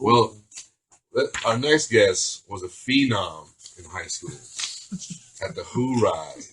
Well, our next guest was a phenom in high school at the Ride.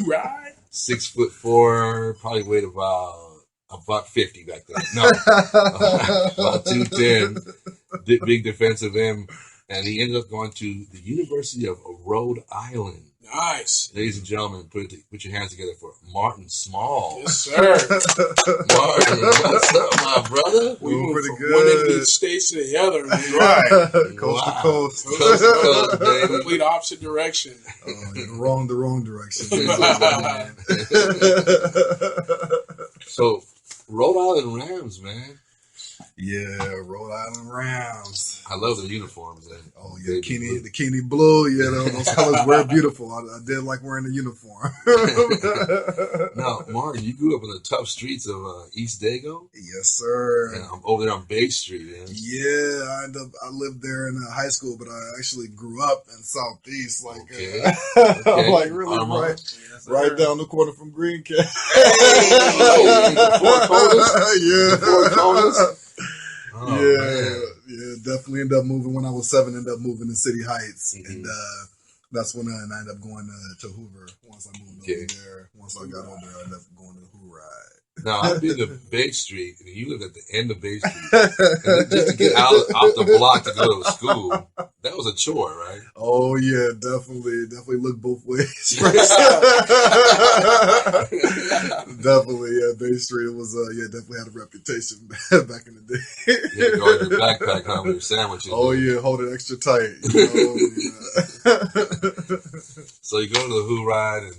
Ride? 6'4", probably weighed about $150 back then. No, about 210. Big defensive end, and he ended up going to the University of Rhode Island. Nice. Ladies and gentlemen, put your hands together for Martin Small. Yes, sir. Martin, what's up, my brother? We went from one end of the states to the other, man. Right. Coast to coast. Coast to coast, baby. Complete opposite direction. The wrong direction. So, Rhode Island Rams, man. Yeah, Rhode Island Rams. I love their uniforms. Oh yeah, the Kenny blue. Yeah, those colors were beautiful. I did like wearing the uniform. Now, Martin, you grew up in the tough streets of East Dago. Yes, sir. And I'm over there on Bay Street, man. Yeah, I lived there in high school, but I actually grew up in Southeast, like okay. like really right down the corner from Green Cat. Four corners. Yeah. Four corners. Oh, yeah, definitely ended up moving when I was 7, ended up moving to City Heights. Mm-hmm. And that's when I ended up going to Hoover once I moved over there. Once I got over there, I ended up going to Hoover. Now, I've been to Bay Street, and you lived at the end of Bay Street. And just to get out the block to go to school, that was a chore, right? Oh, yeah, definitely looked both ways. Definitely, yeah, Bay Street was, definitely had a reputation back in the day. You had to go in your backpack home with your sandwiches. Oh, yeah, hold it extra tight. So you go to the Who Ride and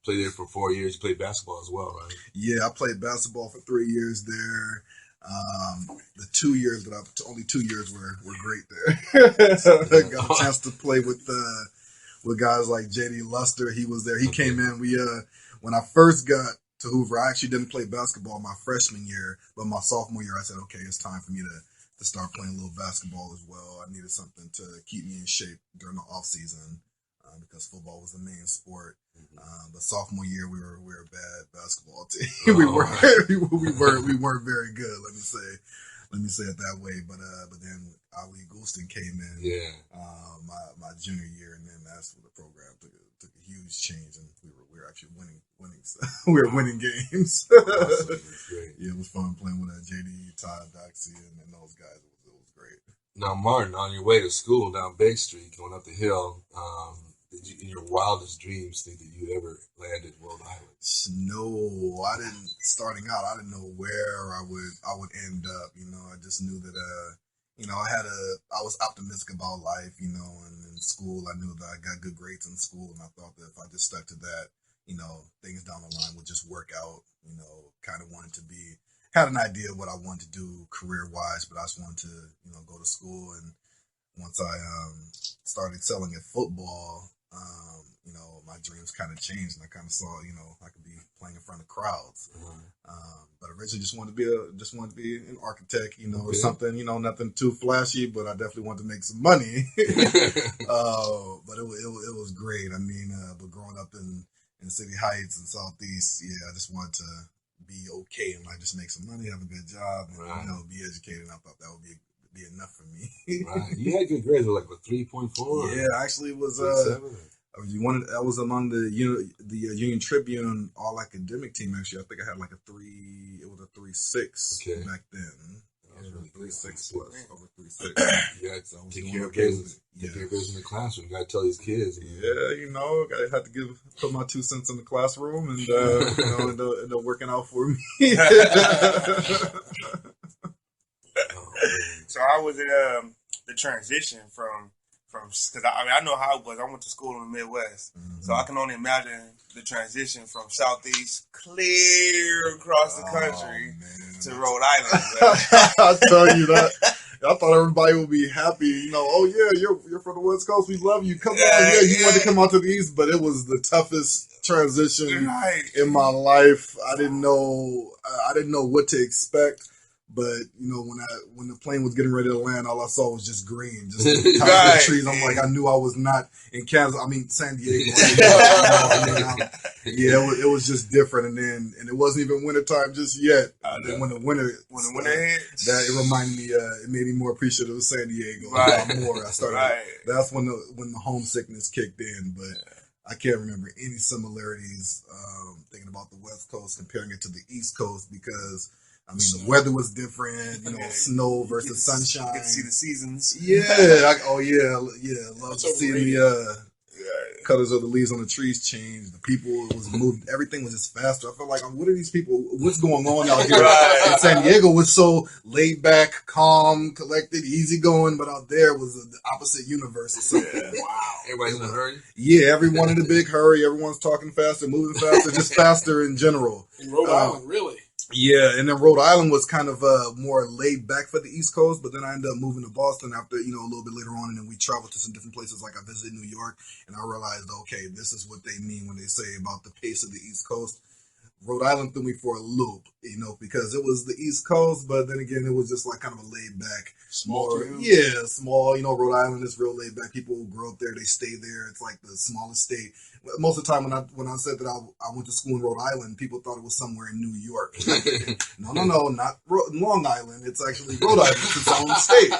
played there for 4 years. You played basketball as well, right? Yeah, I played basketball for 3 years there. The 2 years only 2 years were great there. Got a chance to play with guys like JD Luster. He was there. He came in. When I first got to Hoover, I actually didn't play basketball my freshman year, but my sophomore year, I said, okay, it's time for me to start playing a little basketball as well. I needed something to keep me in shape during the off season. Because football was the main sport, but sophomore year we were a bad basketball team. we weren't very good. Let me say it that way. But then Ali Goulston came in. Yeah. My junior year, and then that's when the program took a huge change, and we were actually winning. We were winning games. Awesome. Great. Yeah, it was fun playing with JD, Todd, Doxy, and those guys. It was great. Now, Martin, on your way to school down Bay Street, going up the hill. Did you, in your wildest dreams, think that you ever landed Rhode Island? No, I didn't. Starting out, I didn't know where I would end up. I just knew that I was optimistic about life. And in school, I knew that I got good grades in school, and I thought that if I just stuck to that, things down the line would just work out. Kind of had an idea of what I wanted to do career wise, but I just wanted to go to school. And once I started excelling at football. My dreams kind of changed, and I kind of saw, I could be playing in front of crowds. But originally just wanted to be an architect, or something, nothing too flashy, but I definitely wanted to make some money. But it was great. I mean, but growing up in City Heights and Southeast, I just wanted to be okay and just make some money, have a good job, and be educated. And I thought that would be enough for me. Right. You had good grades, like a 3.4. Yeah, actually it was I was among the Union Tribune all academic team. Actually, I think I had like a 3. It was a 3.6 back then. I was really 3.6 plus over 3.6. Yeah, take care of kids. Take care of kids in the classroom. You gotta tell these kids. Yeah, I had to put my 2 cents in the classroom, and end up working out for me. So how was it the transition from because I know how it was. I went to school in the Midwest, so I can only imagine the transition from Southeast clear across the country to Rhode Island. I'll tell you that. I thought everybody would be happy. Oh yeah, you're from the West Coast. We love you. Come on, you wanted to come out to the East, but it was the toughest transition in my life. I didn't know what to expect. But when the plane was getting ready to land, all I saw was just green, just the tops of the trees. I'm like, I knew I was not in Kansas. I mean, San Diego. It was just different. And it wasn't even wintertime just yet. When the winter hit, that it reminded me, it made me more appreciative of San Diego. Right. A lot more. I started. Right. That's when the homesickness kicked in. But I can't remember any similarities thinking about the West Coast, comparing it to the East Coast, because I mean the weather was different. Snow versus sunshine. You get to see the seasons. Yeah. Love seeing the colors of the leaves on the trees change. The people was moving. Everything was just faster. I felt like, what are these people? What's going on out here? Right. And San Diego was so laid back, calm, collected, easygoing, but out there was the opposite universe or something. Wow. Everybody's in a hurry? Yeah, everyone in a big hurry. Everyone's talking faster, moving faster, just faster in general. In Rhode Island, really? Yeah, and then Rhode Island was kind of more laid back for the East Coast, but then I ended up moving to Boston after, a little bit later on, and then we traveled to some different places. Like I visited New York, and I realized, okay, this is what they mean when they say about the pace of the East Coast. Rhode Island threw me for a loop, because it was the East Coast, but then again, it was just like kind of a laid back, small. Rhode Island is real laid back. People who grow up there, they stay there. It's like the smallest state. Most of the time, when I said that I went to school in Rhode Island, people thought it was somewhere in New York. No, not Long Island. It's actually Rhode Island. It's its own state,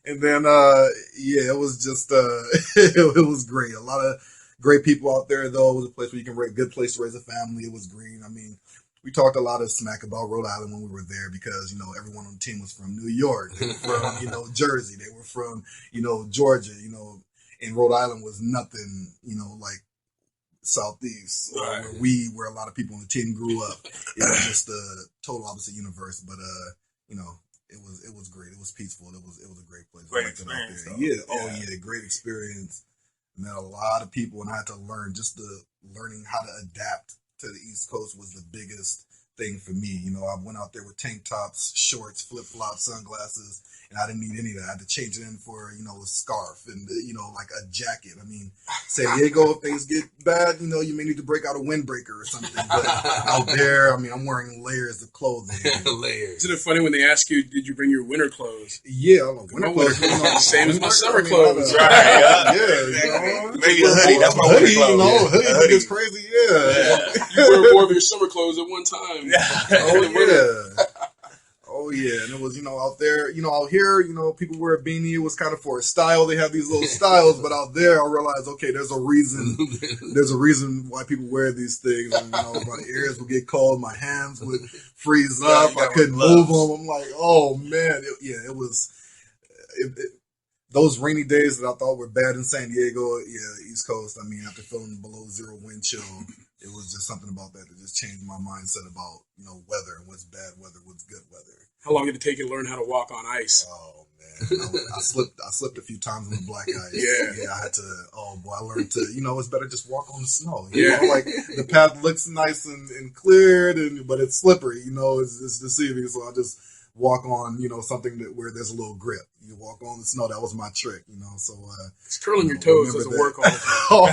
And then, it was just it was great. A lot of great people out there, though. It was a place where you can good place to raise a family. It was green. I mean, we talked a lot of smack about Rhode Island when we were there because, everyone on the team was from New York. They were from, Jersey. They were from, Georgia, and Rhode Island was nothing, like Southeast, right. where a lot of people on the team grew up. It was just a total opposite universe. But, it was great. It was peaceful. It was a great place. Great experience. Yeah. Great experience. Met a lot of people, and I had to learn. Just learning how to adapt to the East Coast was the biggest thing for me. I went out there with tank tops, shorts, flip flops, sunglasses, and I didn't need any of that. I had to change it in for a scarf and like a jacket. I mean, San Diego, if things get bad, you may need to break out a windbreaker or something. But out there, I mean, I'm wearing layers of clothing. Isn't it funny when they ask you, did you bring your winter clothes? Yeah, I love winter clothes. Same as my summer clothes. Right. Maybe a hoodie. That's my winter clothes. Hoodie is crazy. Yeah. You wear more of your summer clothes at one time. Oh yeah, and it was out there, out here, people wear a beanie. It was kind of for a style. They have these little styles, but out there, I realized, okay, there's a reason. There's a reason why people wear these things. And, my ears would get cold, my hands would freeze up. I couldn't move them. I'm like, oh man, it was. Those rainy days that I thought were bad in San Diego, East Coast. I mean, after feeling below zero wind chill, it was just something about that just changed my mindset about weather and what's bad weather, what's good weather. How long did it take you to learn how to walk on ice? Oh man, I slipped a few times on the black ice. I had to. Oh boy, I learned to. It's better just walk on the snow. Like the path looks nice and cleared, but it's slippery. It's deceiving. So I just walk on, something where there's a little grip. You walk on the snow. That was my trick, So it's curling your toes doesn't work all the time. Oh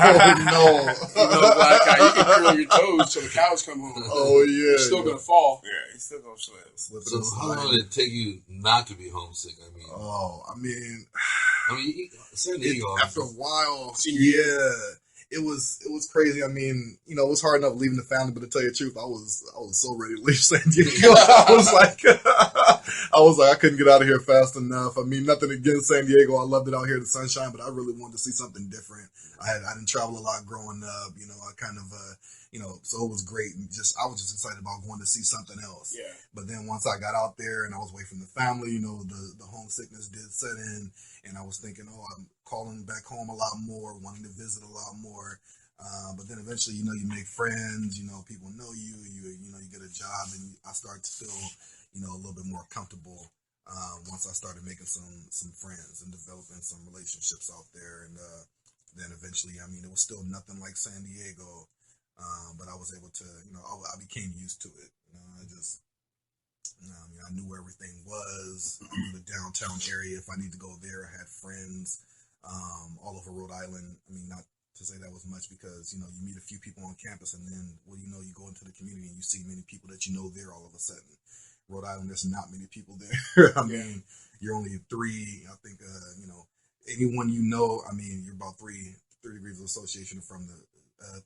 no! Black guy, you can curl your toes till the cows come home. Oh yeah, you're still gonna fall. Yeah, you're still gonna slip. So how long did it take you not to be homesick? I mean, San Diego. After a while, it was crazy. I mean, it was hard enough leaving the family, but to tell you the truth, I was so ready to leave San Diego. I was like, I couldn't get out of here fast enough. I mean, nothing against San Diego. I loved it out here in the sunshine, but I really wanted to see something different. I didn't travel a lot growing up. I kind of, so it was great. And I was just excited about going to see something else. Yeah. But then once I got out there and I was away from the family, the homesickness did set in, and I was thinking, I'm calling back home a lot more, wanting to visit a lot more. But then eventually, you make friends, people know you get a job, and I start to feel, a little bit more comfortable once I started making some friends and developing some relationships out there. And then eventually, it was still nothing like San Diego, but I was able to, I became used to it. I knew where everything was. I knew the downtown area. If I need to go there, I had friends all over Rhode Island. Not to say that was much because, you meet a few people on campus and then, you go into the community and you see many people that there all of a sudden. Rhode Island, there's not many people there. I mean, you're only three. I think anyone you know. I mean, you're about three degrees of association from the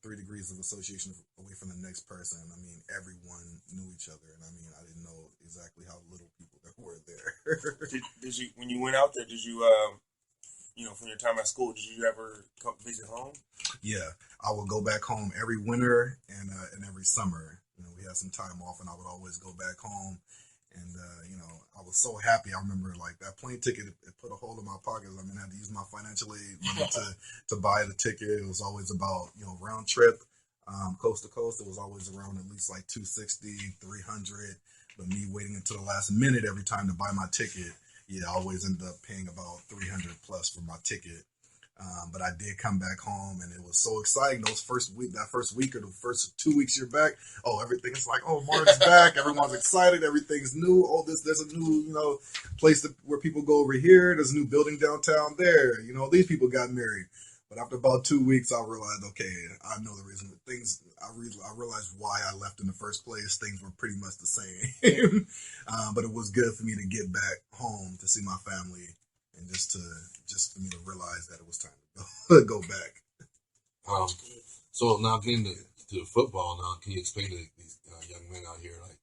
3 degrees of association away from the next person. I mean, everyone knew each other, and I mean, I didn't know exactly how little people there were there. did you when you went out there? Did you from your time at school? Did you ever come visit home? Yeah, I would go back home every winter and every summer. We had some time off, and I would always go back home. And I was so happy. I remember like that plane ticket. It put a hole in my pocket. I mean, I had to use my financial aid money to buy the ticket. It was always about round trip, coast to coast. It was always around at least like 260, 300. But me waiting until the last minute every time to buy my ticket, I always ended up paying about 300 plus for my ticket. But I did come back home, and it was so exciting. That first week or the first 2 weeks you're back, everything is like, Martin's back. Everyone's excited. Everything's new. There's a new, place where people go over here. There's a new building downtown there. These people got married. But after about 2 weeks, I realized, okay, I know the reason that things. I realized why I left in the first place. Things were pretty much the same. But it was good for me to get back home to see my family. And just for me to realize that it was time to go back. So now getting to football now, can you explain to these young men out here, like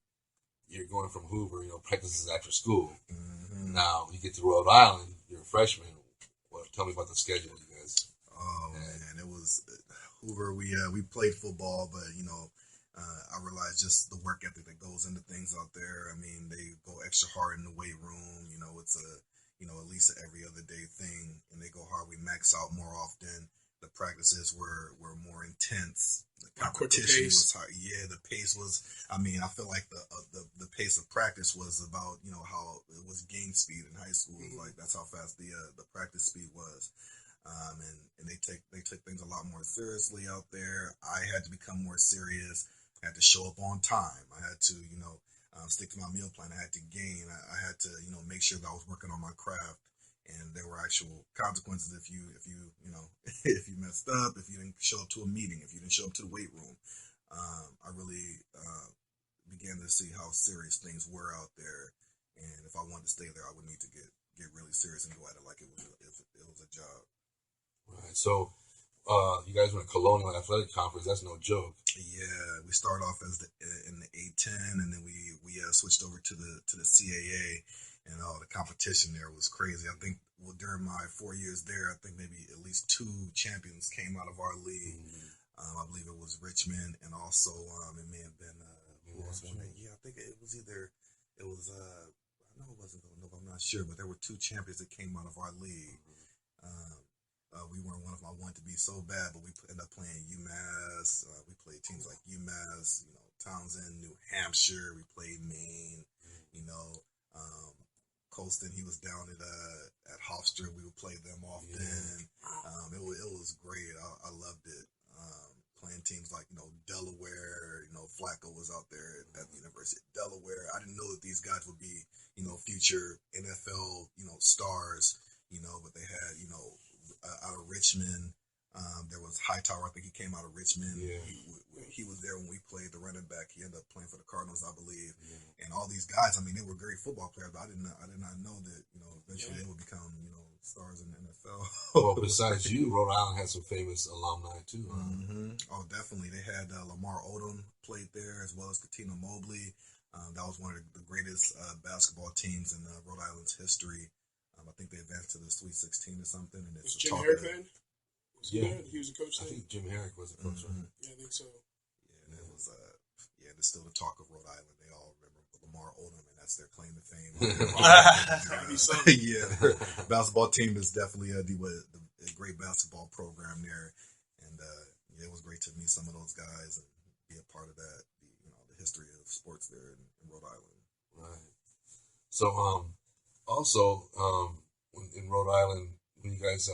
you're going from Hoover, practices after school. Mm-hmm. Now you get to Rhode Island, you're a freshman. Well, tell me about the schedule, you guys. Oh man, it was Hoover. We played football, but I realized just the work ethic that goes into things out there. I mean, they go extra hard in the weight room. It's at least an every other day thing, and they go hard. We max out more often. The practices were more intense. The competition was high. Yeah, the pace was. I mean, I feel like the pace of practice was about how it was game speed in high school. Mm-hmm. Like that's how fast the practice speed was. And they took things a lot more seriously out there. I had to become more serious. I had to show up on time. I had to stick to my meal plan. I had to gain. I had to make sure that I was working on my craft. And there were actual consequences if you if you messed up, if you didn't show up to a meeting, if you didn't show up to the weight room. I really began to see how serious things were out there, and if I wanted to stay there, I would need to get really serious and go at it like it was a job. Right. So you guys went to Colonial Athletic Conference. That's no joke. Yeah, we started off in the A10, and then we switched over to the CAA. And the competition there was crazy. I think during my 4 years there, I think maybe at least 2 champions came out of our league. Mm-hmm. I believe it was Richmond, and also it may have been who else won that? Yeah, I think it was I know it wasn't Villanova. I'm not sure, but there were 2 champions that came out of our league. We weren't one of them. I wanted to be so bad, but we ended up playing UMass. We played teams like UMass, Townsend, New Hampshire. We played Maine, Colston, he was down at Hofstra. We would play them often. Yeah. It was great. I loved it. Playing teams like Delaware. Flacco was out there at the University of Delaware. I didn't know that these guys would be future NFL stars. But they had out of Richmond. There was Hightower. I think he came out of Richmond. Yeah. He was there when we played the running back. He ended up playing for the Cardinals, I believe. Yeah. And all these guys, I mean, they were great football players, but I did not know that eventually they would become stars in the NFL. Well, besides you, Rhode Island had some famous alumni too. Huh? Mm-hmm. Oh, definitely. They had Lamar Odom played there, as well as Katina Mobley. That was one of the greatest basketball teams in Rhode Island's history. I think they advanced to the Sweet 16 or something. And was Jim Herrick then? Yeah, he was a coach then? I think Jim Herrick was a coach. Mm-hmm. Yeah, I think so. Yeah, and it was there's still the talk of Rhode Island. They all remember Lamar Odom, and that's their claim to fame. Yeah, their basketball team is definitely a great basketball program there, and it was great to meet some of those guys and be a part of that. The history of sports there in Rhode Island. Right. So also in Rhode Island, when you guys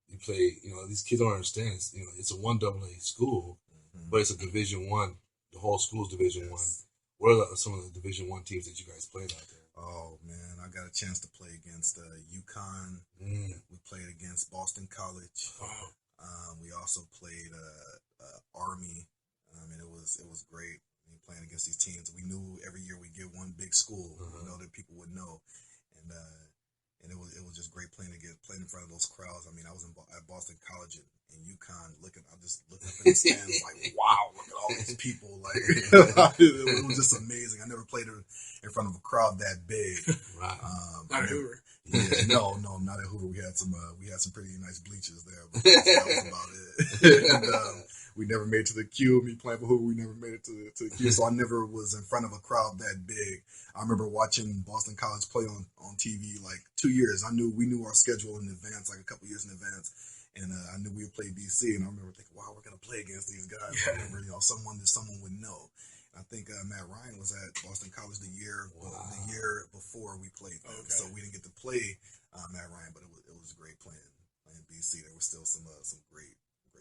you play, these kids don't understand. It's a 1AA school, mm-hmm. but it's a Division I. The whole school's Division I. What are some of the Division I teams that you guys played out there? Oh man, I got a chance to play against UConn. Mm. We played against Boston College. Wow. We also played Army. It was great. and playing against these teams. We knew every year we'd get one big school, that people would know, and it was just great playing in front of those crowds. I mean, I was at Boston College in UConn, I just looked up in the stands like, wow, look at all these people. Like, it was just amazing. I never played in front of a crowd that big. Right. Not at Hoover. Yeah, no, not at Hoover. We had some pretty nice bleachers there, but that was about it. And, we never made it to the queue. Me playing for Hoover, we never made it to the queue. So I never was in front of a crowd that big. I remember watching Boston College play on TV like 2 years. We knew our schedule in advance, like a couple years in advance. And I knew we would play BC, and I remember thinking, "Wow, we're gonna play against these guys." Yeah. I remember, someone would know. I think Matt Ryan was at Boston College the year before we played them, so we didn't get to play Matt Ryan, but it was great playing BC. There was still some great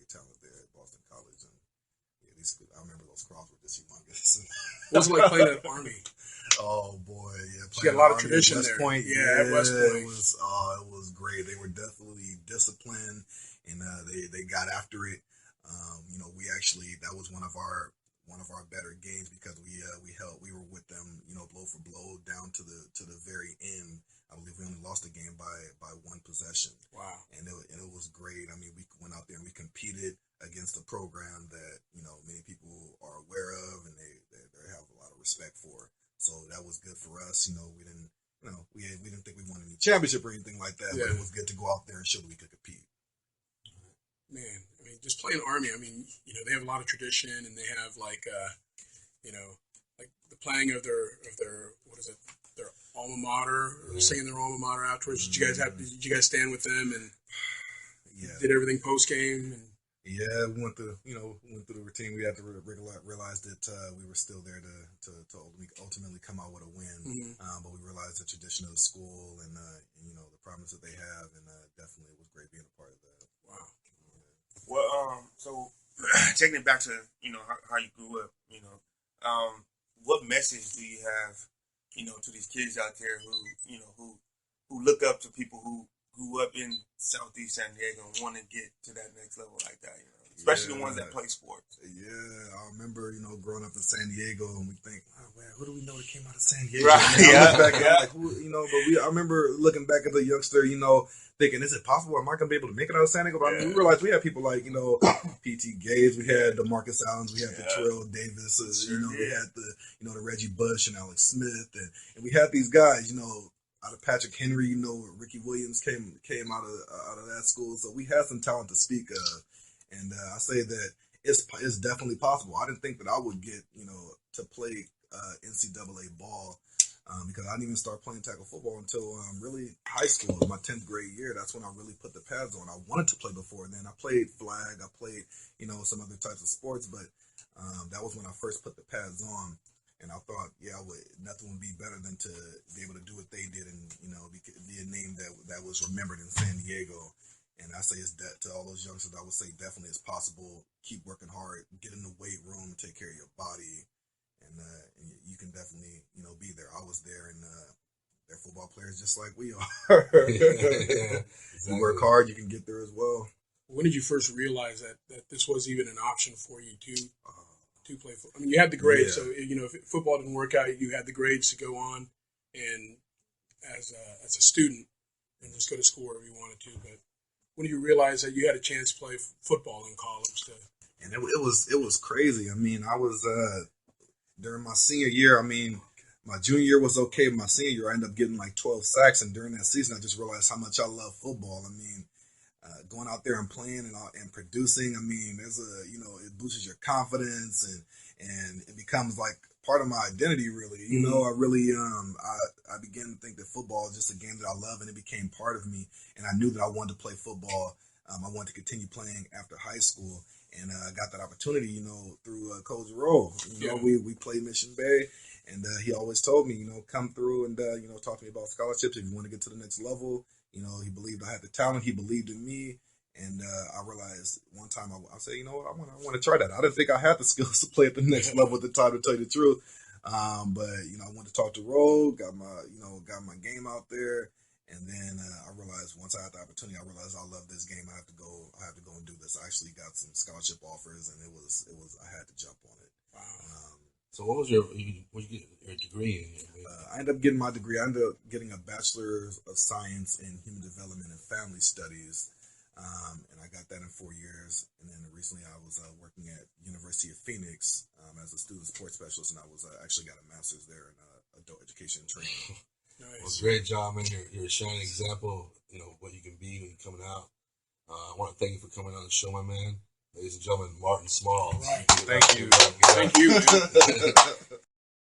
talent there at Boston College, and I remember those crowds were just humongous. What's it like playing at Army? Oh boy, yeah, you got a lot of tradition there. Point, at West Point, it was great. They were definitely disciplined, and they got after it. That was one of our better games because we were with them, blow for blow down to the very end. I believe we only lost the game by one possession. Wow! And it was great. I mean, we went out there and we competed against a program that many people are aware of and they have a lot of respect for. So that was good for us. We didn't we didn't think we won any championship or anything like that, but it was good to go out there and show that we could compete. Man, I mean, just playing Army. I mean, they have a lot of tradition, and they have like the playing of their what is it? Their alma mater, or singing their alma mater afterwards. Did you guys stand with them and did everything post game? Yeah, we went through the routine. We had to realize that we were still there to ultimately come out with a win. But we realized the tradition of the school and the promise that they have, and definitely it was great being a part of that. Wow. Well, so taking it back to how you grew up, what message do you have, to these kids out there who look up to people who grew up in Southeast San Diego and want to get to that next level like that, especially the ones that play sports. Yeah, I remember, growing up in San Diego, and we think, oh, man, who do we know that came out of San Diego? Right. I remember looking back at the youngster, thinking, is it possible? Am I going to be able to make it out of San Diego? But I mean, we realized we had people like, P.T. Gaze, we had the Marcus Allens, we had the Terrell Davis, we had the Reggie Bush and Alex Smith, and we had these guys, out of Patrick Henry, Ricky Williams came out of that school. So we had some talent to speak of. And I say that it's definitely possible. I didn't think that I would get, to play NCAA ball because I didn't even start playing tackle football until really high school, my 10th grade year. That's when I really put the pads on. I wanted to play before then. I played flag. I played, some other types of sports, but that was when I first put the pads on. And I thought, nothing would be better than to be able to do what they did and, be a name that was remembered in San Diego. And I say that to all those youngsters, I would say definitely it's possible. Keep working hard, get in the weight room, take care of your body, and you can definitely, be there. I was there, and they're football players just like we are. Exactly. You work hard, you can get there as well. When did you first realize that this was even an option for you to play football? I mean, you had the grades, so if football didn't work out, you had the grades to go on and as a student and just go to school wherever you wanted to. But when you realize that you had a chance to play football in college, and it was crazy. I mean, I was during my senior year. I mean, my junior year was okay. My senior year, I ended up getting like 12 sacks, and during that season, I just realized how much I love football. I mean, going out there and playing and producing. I mean, it boosts your confidence and it becomes like part of my identity, really. I really, I began to think that football is just a game that I love, and it became part of me. And I knew that I wanted to play football. I wanted to continue playing after high school, and I got that opportunity, through Coach Rhode. We played Mission Bay, and he always told me, come through and talk to me about scholarships if you want to get to the next level. He believed I had the talent. He believed in me. And I realized one time I said, I want to try that. I didn't think I had the skills to play at the next level at the time, to tell you the truth. But I went to talk to Rhode, got my game out there, and then I realized once I had the opportunity, I realized I love this game. I have to go and do this. I actually got some scholarship offers, and it was I had to jump on it. Wow. So what was your degree in? I ended up getting my degree. I ended up getting a Bachelor of Science in Human Development and Family Studies, and I got that in 4 years. And then recently, I was working at University of Phoenix as a student support specialist, and I was actually got a master's there in adult education and training. Nice. Well, great job, man. You're a shining example. You know what you can be when you're coming out. I want to thank you for coming on the show, my man. Ladies and gentlemen, Martin Smalls. All right. Thank you. Thank you.